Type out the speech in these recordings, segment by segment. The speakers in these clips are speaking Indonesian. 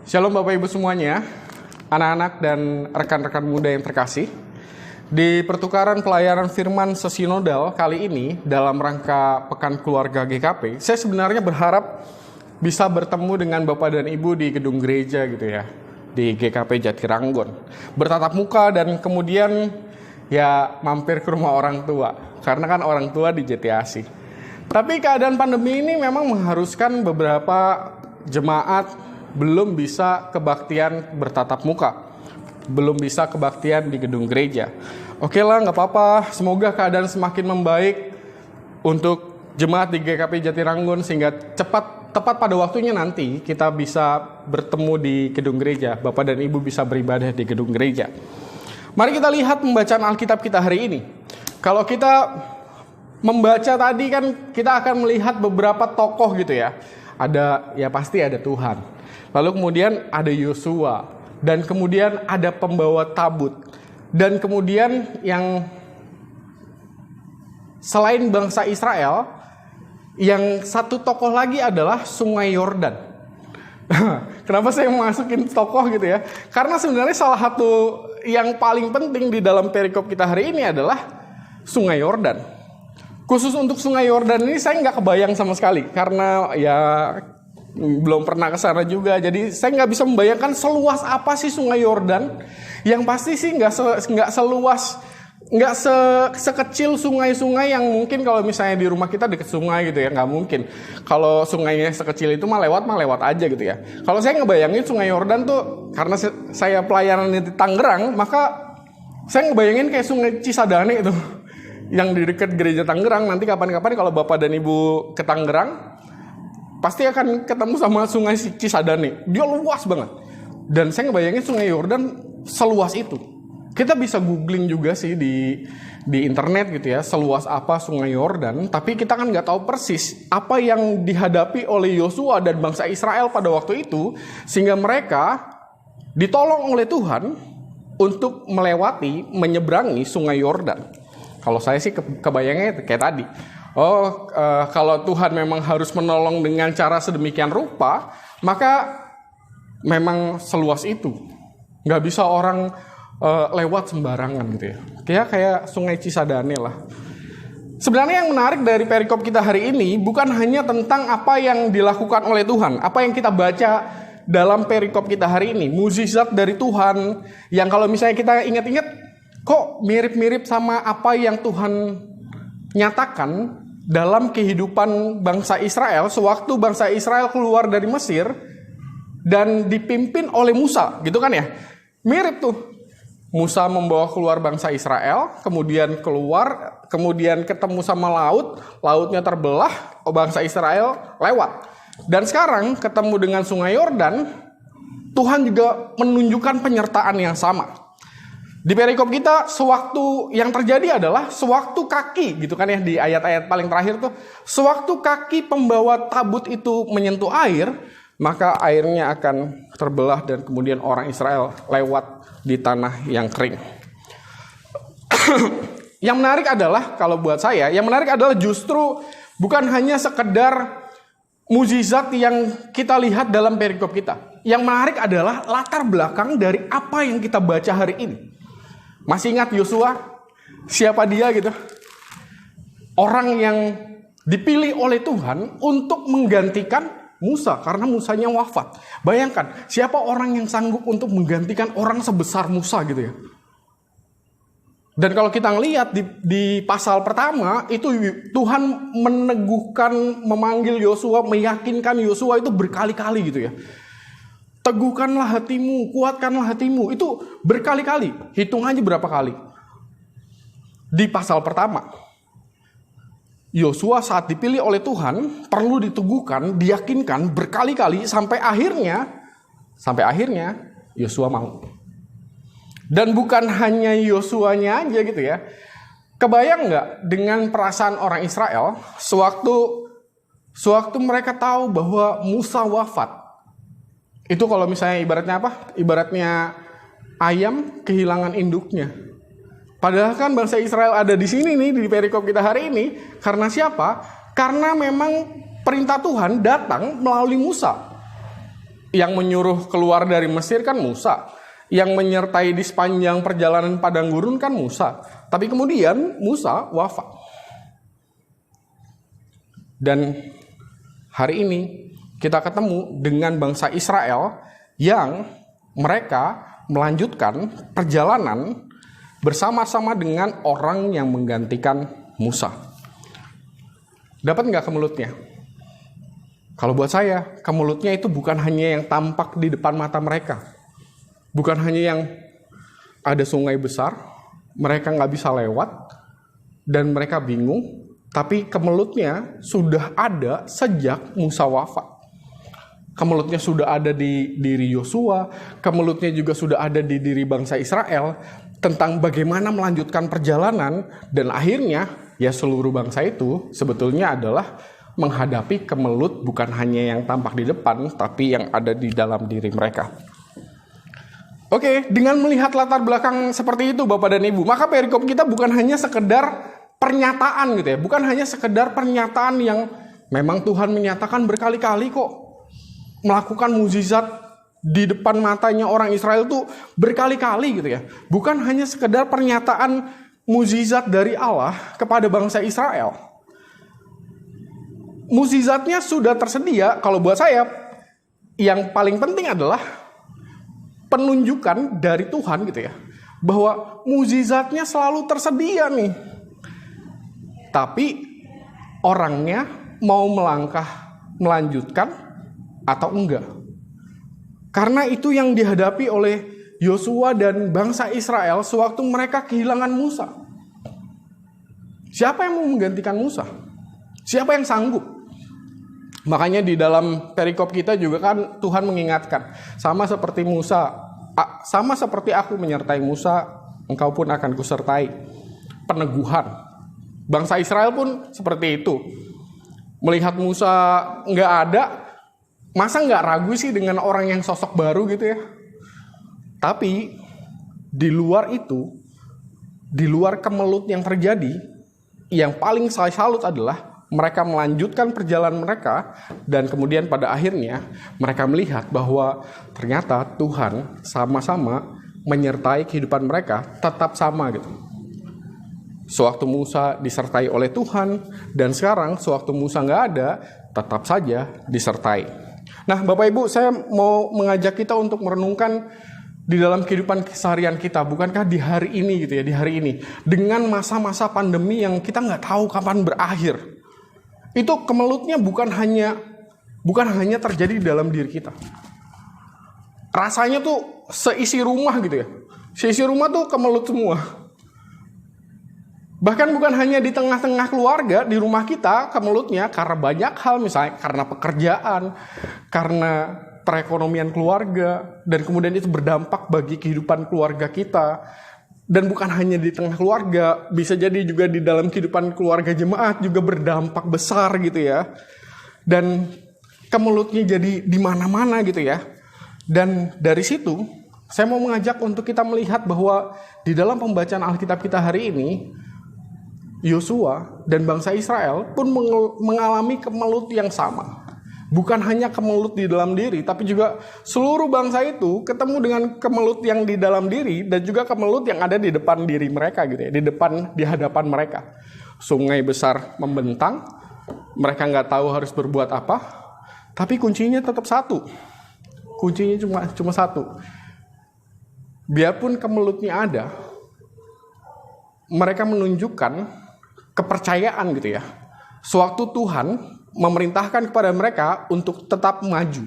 Shalom Bapak Ibu semuanya, anak-anak dan rekan-rekan muda yang terkasih. Di pertukaran pelayanan firman sesinodal kali ini dalam rangka Pekan Keluarga GKP, saya sebenarnya berharap bisa bertemu dengan Bapak dan Ibu di gedung gereja gitu ya, di GKP Jatiranggon. Bertatap muka dan kemudian ya mampir ke rumah orang tua, karena kan orang tua di JTASI. Tapi keadaan pandemi ini memang mengharuskan beberapa jemaat belum bisa kebaktian bertatap muka, belum bisa kebaktian di gedung gereja. Oke lah, nggak apa-apa. Semoga keadaan semakin membaik untuk jemaat di GKP Jatiranggon sehingga tepat pada waktunya nanti kita bisa bertemu di gedung gereja. Bapak dan Ibu bisa beribadah di gedung gereja. Mari kita lihat pembacaan Alkitab kita hari ini. Kalau kita membaca tadi kan kita akan melihat beberapa tokoh gitu ya. Pasti ada Tuhan. Lalu kemudian ada Yosua, dan kemudian ada pembawa tabut, dan kemudian yang selain bangsa Israel, yang satu tokoh lagi adalah Sungai Yordan. Kenapa saya masukin tokoh gitu ya? Karena sebenarnya salah satu yang paling penting di dalam perikop kita hari ini adalah Sungai Yordan. Khusus untuk Sungai Yordan ini saya nggak kebayang sama sekali, karena ya belum pernah ke sana juga, jadi saya nggak bisa membayangkan seluas apa sih Sungai Yordan. Yang pasti sih nggak sekecil sungai-sungai yang mungkin kalau misalnya di rumah kita deket sungai gitu ya, nggak mungkin. Kalau sungainya sekecil itu mah lewat aja gitu ya. Kalau saya ngebayangin Sungai Yordan tuh, karena saya pelayanan di Tangerang, maka saya ngebayangin kayak Sungai Cisadane itu, yang di dekat gereja Tangerang. Nanti kapan-kapan kalau Bapak dan Ibu ke Tangerang, pasti akan ketemu sama Sungai Cisadane. Dia luas banget. Dan saya ngebayangin Sungai Yordan seluas itu. Kita bisa googling juga sih di internet gitu ya, seluas apa Sungai Yordan. Tapi kita kan nggak tahu persis apa yang dihadapi oleh Yosua dan bangsa Israel pada waktu itu, sehingga mereka ditolong oleh Tuhan untuk menyeberangi Sungai Yordan. Kalau saya sih kebayangnya kayak tadi. Kalau Tuhan memang harus menolong dengan cara sedemikian rupa, maka memang seluas itu. Nggak bisa orang lewat sembarangan gitu ya. Kayak Sungai Cisadane lah. Sebenarnya yang menarik dari perikop kita hari ini bukan hanya tentang apa yang dilakukan oleh Tuhan, apa yang kita baca dalam perikop kita hari ini, mukjizat dari Tuhan yang kalau misalnya kita ingat-ingat, kok mirip-mirip sama apa yang Tuhan nyatakan dalam kehidupan bangsa Israel sewaktu bangsa Israel keluar dari Mesir dan dipimpin oleh Musa, gitu kan ya? Mirip tuh. Musa membawa keluar bangsa Israel, kemudian keluar, kemudian ketemu sama lautnya terbelah, bangsa Israel lewat. Dan sekarang ketemu dengan Sungai Yordan, Tuhan juga menunjukkan penyertaan yang sama. Di perikop kita, sewaktu yang terjadi adalah sewaktu kaki, gitu kan ya, di ayat-ayat paling terakhir tuh, sewaktu kaki pembawa tabut itu menyentuh air, maka airnya akan terbelah dan kemudian orang Israel lewat di tanah yang kering. Yang menarik adalah, kalau buat saya, yang menarik adalah justru bukan hanya sekedar mukjizat yang kita lihat dalam perikop kita. Yang menarik adalah latar belakang dari apa yang kita baca hari ini. Masih ingat Yosua? Siapa dia gitu? Orang yang dipilih oleh Tuhan untuk menggantikan Musa karena Musanya wafat. Bayangkan, siapa orang yang sanggup untuk menggantikan orang sebesar Musa gitu ya? Dan kalau kita ngelihat di pasal pertama, itu Tuhan meneguhkan, memanggil Yosua, meyakinkan Yosua itu berkali-kali gitu ya. Teguhkanlah hatimu, kuatkanlah hatimu. Itu berkali-kali. Hitung aja berapa kali. Di pasal pertama, Yosua saat dipilih oleh Tuhan perlu diteguhkan, diyakinkan berkali-kali sampai akhirnya Yosua mau. Dan bukan hanya Yosuanya aja gitu ya. Kebayang nggak dengan perasaan orang Israel sewaktu mereka tahu bahwa Musa wafat? Itu kalau misalnya ibaratnya apa? Ibaratnya ayam kehilangan induknya. Padahal kan bangsa Israel ada di sini nih di perikop kita hari ini. Karena siapa? Karena memang perintah Tuhan datang melalui Musa. Yang menyuruh keluar dari Mesir kan Musa. Yang menyertai di sepanjang perjalanan padang gurun kan Musa. Tapi kemudian Musa wafat. Dan hari ini kita ketemu dengan bangsa Israel yang mereka melanjutkan perjalanan bersama-sama dengan orang yang menggantikan Musa. Dapat nggak kemelutnya? Kalau buat saya, kemelutnya itu bukan hanya yang tampak di depan mata mereka. Bukan hanya yang ada sungai besar, mereka nggak bisa lewat, dan mereka bingung, tapi kemelutnya sudah ada sejak Musa wafat. Kemelutnya sudah ada di diri Yosua, kemelutnya juga sudah ada di diri bangsa Israel, tentang bagaimana melanjutkan perjalanan, dan akhirnya ya seluruh bangsa itu sebetulnya adalah menghadapi kemelut bukan hanya yang tampak di depan, tapi yang ada di dalam diri mereka. Oke, dengan melihat latar belakang seperti itu Bapak dan Ibu, maka perikop kita bukan hanya sekedar pernyataan gitu ya, bukan hanya sekedar pernyataan yang memang Tuhan menyatakan berkali-kali kok melakukan mukjizat di depan matanya orang Israel itu berkali-kali gitu ya. Bukan hanya sekedar pernyataan mukjizat dari Allah kepada bangsa Israel. Mukjizatnya sudah tersedia. Kalau buat saya, yang paling penting adalah penunjukan dari Tuhan gitu ya, bahwa mukjizatnya selalu tersedia nih. Tapi orangnya mau melangkah melanjutkan atau enggak. Karena itu yang dihadapi oleh Yosua dan bangsa Israel sewaktu mereka kehilangan Musa. Siapa yang mau menggantikan Musa? Siapa yang sanggup? Makanya di dalam perikop kita juga kan Tuhan mengingatkan, sama seperti Musa, sama seperti aku menyertai Musa, engkau pun akan kusertai. Peneguhan. Bangsa Israel pun seperti itu. Melihat Musa nggak ada, masa nggak ragu sih dengan orang yang sosok baru gitu ya? Tapi di luar itu, di luar kemelut yang terjadi, yang paling saya salut adalah mereka melanjutkan perjalanan mereka, dan kemudian pada akhirnya mereka melihat bahwa ternyata Tuhan sama-sama menyertai kehidupan mereka tetap sama gitu. Sewaktu Musa disertai oleh Tuhan, dan sekarang sewaktu Musa nggak ada, tetap saja disertai. Nah Bapak Ibu, saya mau mengajak kita untuk merenungkan di dalam kehidupan keseharian kita, bukankah di hari ini gitu ya, di hari ini, dengan masa-masa pandemi yang kita nggak tahu kapan berakhir, itu kemelutnya bukan hanya terjadi di dalam diri kita. Rasanya tuh seisi rumah gitu ya. Seisi rumah tuh kemelut semua. Bahkan bukan hanya di tengah-tengah keluarga, di rumah kita kemelutnya karena banyak hal, misalnya karena pekerjaan, karena perekonomian keluarga, dan kemudian itu berdampak bagi kehidupan keluarga kita. Dan bukan hanya di tengah keluarga, bisa jadi juga di dalam kehidupan keluarga jemaat juga berdampak besar gitu ya. Dan kemelutnya jadi di mana-mana gitu ya. Dan dari situ, saya mau mengajak untuk kita melihat bahwa di dalam pembacaan Alkitab kita hari ini, Yosua dan bangsa Israel pun mengalami kemelut yang sama. Bukan hanya kemelut di dalam diri, tapi juga seluruh bangsa itu ketemu dengan kemelut yang di dalam diri dan juga kemelut yang ada di depan diri mereka gitu ya, di hadapan mereka. Sungai besar membentang, mereka nggak tahu harus berbuat apa, tapi kuncinya tetap satu. Kuncinya cuma satu. Biarpun kemelutnya ada, mereka menunjukkan kepercayaan gitu ya. Sewaktu Tuhan memerintahkan kepada mereka untuk tetap maju.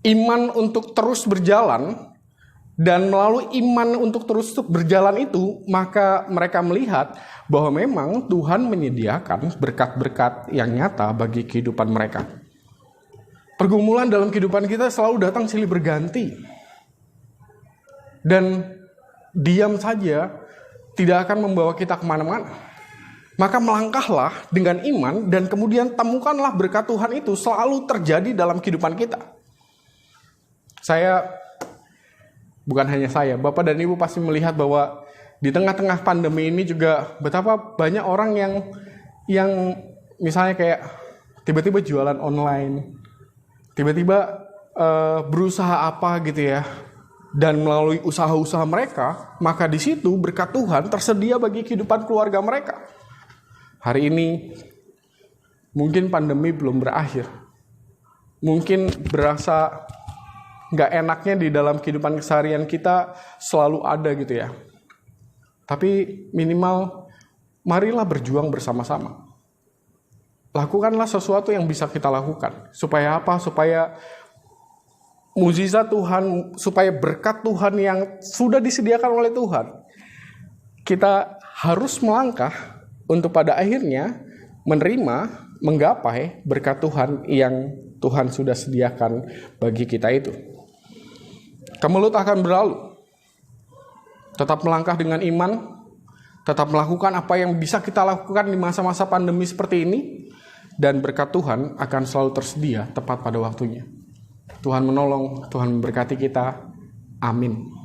Iman untuk terus berjalan, dan melalui iman untuk terus berjalan itu, maka mereka melihat bahwa memang Tuhan menyediakan berkat-berkat yang nyata bagi kehidupan mereka. Pergumulan dalam kehidupan kita selalu datang silih berganti. Dan diam saja tidak akan membawa kita kemana-mana. Maka melangkahlah dengan iman, dan kemudian temukanlah berkat Tuhan itu selalu terjadi dalam kehidupan kita. Bukan hanya saya, Bapak dan Ibu pasti melihat bahwa di tengah-tengah pandemi ini juga betapa banyak orang yang misalnya kayak tiba-tiba jualan online, tiba-tiba berusaha apa gitu ya, dan melalui usaha-usaha mereka, maka di situ berkat Tuhan tersedia bagi kehidupan keluarga mereka. Hari ini mungkin pandemi belum berakhir, mungkin berasa gak enaknya di dalam kehidupan keseharian kita selalu ada gitu ya. Tapi minimal marilah berjuang bersama-sama. Lakukanlah sesuatu yang bisa kita lakukan. Supaya apa? Supaya mukjizat Tuhan, supaya berkat Tuhan yang sudah disediakan oleh Tuhan, kita harus melangkah untuk pada akhirnya menerima, menggapai berkat Tuhan yang Tuhan sudah sediakan bagi kita itu. Kemelut akan berlalu. Tetap melangkah dengan iman, tetap melakukan apa yang bisa kita lakukan di masa-masa pandemi seperti ini, dan berkat Tuhan akan selalu tersedia tepat pada waktunya. Tuhan menolong, Tuhan memberkati kita. Amin.